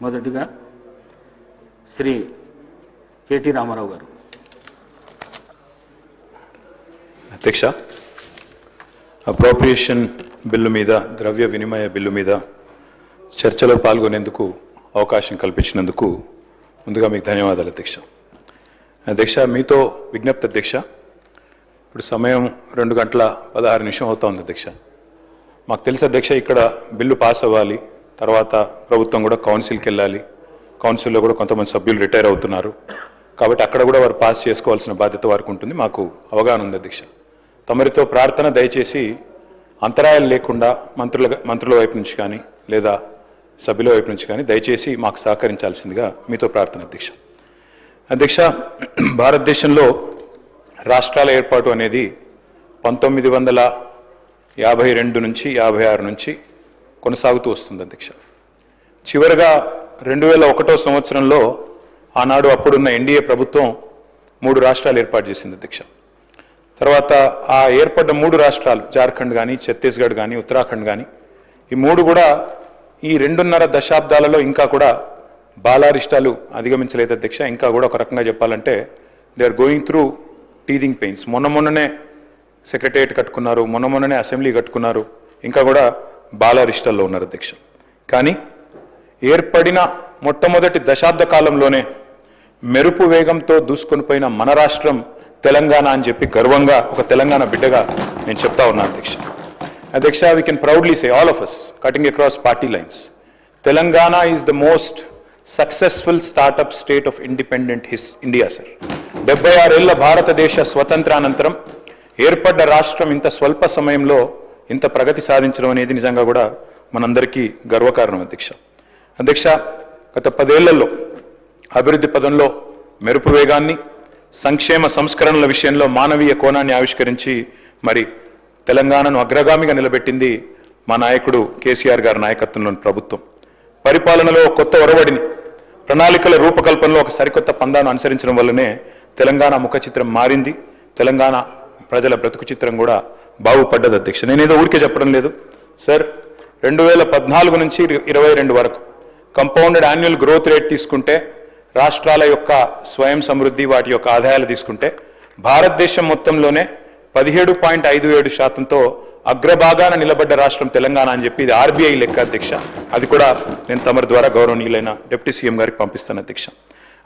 మొదటిగా శ్రీ కేటీ రామారావు గారు. అధ్యక్ష, అప్రోప్రియేషన్ బిల్లు మీద, ద్రవ్య వినిమయ బిల్లు మీద చర్చలో పాల్గొనేందుకు అవకాశం కల్పించినందుకు ముందుగా మీకు ధన్యవాదాలు అధ్యక్ష. అధ్యక్ష, మీతో విజ్ఞప్తి అధ్యక్ష. ఇప్పుడు సమయం 2:16 అవుతా ఉంది అధ్యక్ష. మాకు తెలుసు అధ్యక్ష, ఇక్కడ బిల్లు పాస్ అవ్వాలి, తర్వాత ప్రభుత్వం కూడా కౌన్సిల్కి వెళ్ళాలి, కౌన్సిల్లో కూడా కొంతమంది సభ్యులు రిటైర్ అవుతున్నారు, కాబట్టి అక్కడ కూడా వారు పాస్ చేసుకోవాల్సిన బాధ్యత వారికి ఉంటుంది. మాకు అవగాహన ఉంది అధ్యక్ష. తమరితో ప్రార్థన, దయచేసి అంతరాయాలు లేకుండా మంత్రుల వైపు నుంచి కానీ లేదా సభ్యుల వైపు నుంచి కానీ దయచేసి మాకు సహకరించాల్సిందిగా మీతో ప్రార్థన అధ్యక్ష. అధ్యక్ష, భారతదేశంలో రాష్ట్రాల ఏర్పాటు అనేది 1952 నుంచి 56 నుంచి కొనసాగుతూ వస్తుంది అధ్యక్ష. చివరగా 2001 సంవత్సరంలో ఆనాడు అప్పుడున్న ఎన్డీఏ ప్రభుత్వం 3 రాష్ట్రాలు ఏర్పాటు చేసింది అధ్యక్ష. తర్వాత ఆ ఏర్పడ్డ 3 రాష్ట్రాలు, జార్ఖండ్ కానీ, ఛత్తీస్గఢ్ కానీ, ఉత్తరాఖండ్ కానీ, ఈ 3 కూడా ఈ 2.5 దశాబ్దాలలో ఇంకా కూడా బాలారిష్టాలు అధిగమించలేదు అధ్యక్ష. ఇంకా కూడా ఒక రకంగా చెప్పాలంటే they are going through teething pains. మొన్ననే సెక్రటేరియట్ కట్టుకున్నారు, మొన్ననే అసెంబ్లీ కట్టుకున్నారు, ఇంకా కూడా బాలారిష్టాల్లో ఉన్నారు అధ్యక్ష. కానీ ఏర్పడిన మొట్టమొదటి దశాబ్ద కాలంలోనే మెరుపు వేగంతో దూసుకొని పోయిన మన రాష్ట్రం తెలంగాణ అని చెప్పి గర్వంగా ఒక తెలంగాణ బిడ్డగా నేను చెప్తా ఉన్నాను అధ్యక్ష. అధ్యక్ష, we can proudly say, all of us, cutting across party lines, Telangana is the most successful startup state of independent India, sir. 76 ఏళ్ల భారతదేశ స్వతంత్రానంతరం ఏర్పడ్డ రాష్ట్రం ఇంత స్వల్ప సమయంలో ఇంత ప్రగతి సాధించడం అనేది నిజంగా కూడా మనందరికీ గర్వకారణం అధ్యక్ష. అధ్యక్ష, గత 10 ఏళ్లలో అభివృద్ధి పదంలో మెరుపు వేగాన్ని, సంక్షేమ సంస్కరణల విషయంలో మానవీయ కోణాన్ని ఆవిష్కరించి మరి తెలంగాణను అగ్రగామిగా నిలబెట్టింది మా నాయకుడు కేసీఆర్ గారి నాయకత్వంలోని ప్రభుత్వం. పరిపాలనలో కొత్త ఒరవడిని, ప్రణాళికల రూపకల్పనలో ఒక సరికొత్త పందాను అనుసరించడం వల్లనే తెలంగాణ ముఖ చిత్రం మారింది, తెలంగాణ ప్రజల బ్రతుకు చిత్రం కూడా బాగుపడ్డది అధ్యక్ష. నేనేదో ఊరికే చెప్పడం లేదు సార్. 2014 నుంచి 22 వరకు కంపౌండెడ్ యాన్యువల్ గ్రోత్ రేట్ తీసుకుంటే, రాష్ట్రాల యొక్క స్వయం సమృద్ధి, వాటి యొక్క ఆదాయాలు తీసుకుంటే భారతదేశం మొత్తంలోనే 17.57%తో అగ్రభాగాన నిలబడ్డ రాష్ట్రం తెలంగాణ అని చెప్పి ఇది ఆర్బీఐ లెక్క అధ్యక్ష. అది కూడా నేను తమరి ద్వారా గౌరవనీయులైన డిప్యూటీ సీఎం గారికి పంపిస్తాను అధ్యక్ష.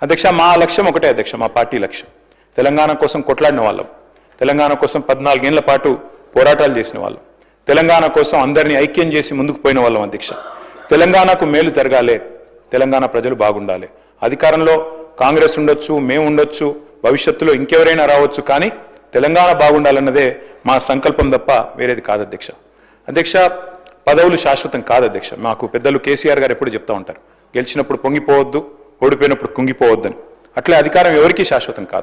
అధ్యక్ష, మా లక్ష్యం ఒకటే అధ్యక్ష, మా పార్టీ లక్ష్యం తెలంగాణ కోసం కొట్లాడిన వాళ్ళం, తెలంగాణ కోసం 14 ఏళ్ల పాటు పోరాటాలు చేసిన వాళ్ళం, తెలంగాణ కోసం అందరినీ ఐక్యం చేసి ముందుకు పోయిన వాళ్ళం అధ్యక్ష. తెలంగాణకు మేలు జరగాలి, తెలంగాణ ప్రజలు బాగుండాలి. అధికారంలో కాంగ్రెస్ ఉండొచ్చు, మేము ఉండొచ్చు, భవిష్యత్తులో ఇంకెవరైనా రావచ్చు, కానీ తెలంగాణ బాగుండాలన్నదే మా సంకల్పం తప్ప వేరేది కాదు అధ్యక్ష. అధ్యక్ష, పదవులు శాశ్వతం కాదు అధ్యక్ష. మాకు పెద్దలు కేసీఆర్ గారు ఎప్పుడు చెప్తా ఉంటారు, గెలిచినప్పుడు పొంగిపోవద్దు, ఓడిపోయినప్పుడు కుంగిపోవద్దని. అట్లే అధికారం ఎవరికీ శాశ్వతం కాదు.